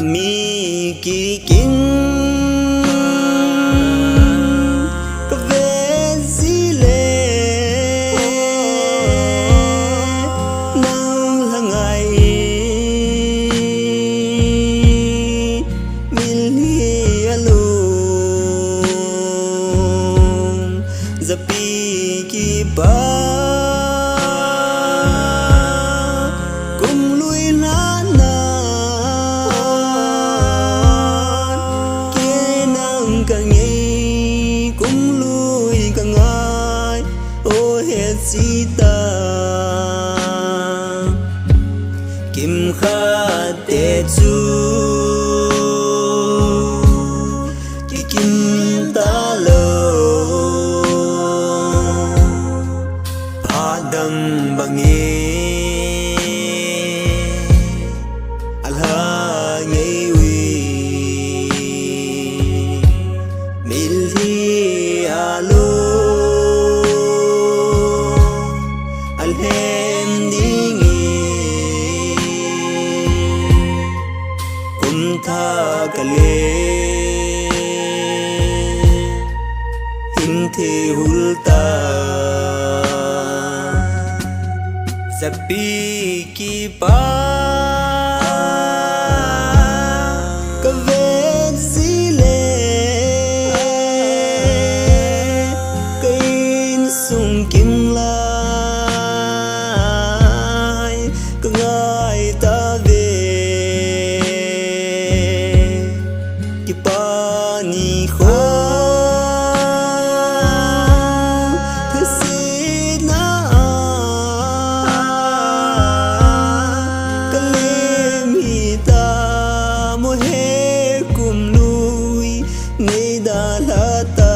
ami ki kin ka vezi le nang langai min hi alum zapi ki ba sita kim kha te chu ki kim ta lo padam bangi alha ngei wi mil hi alo tha kale hin the hulta zapi ki pa ka vezi le kain sung kim lai ka ngai ta pani kho thasina kalem hita mohe kumnui nei dalata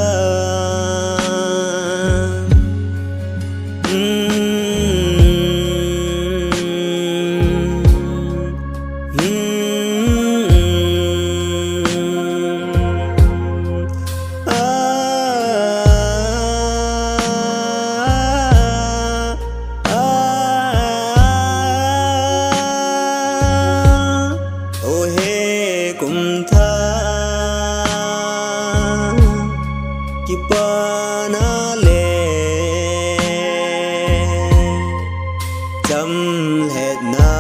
kipana le cham het na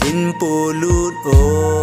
hin pulut o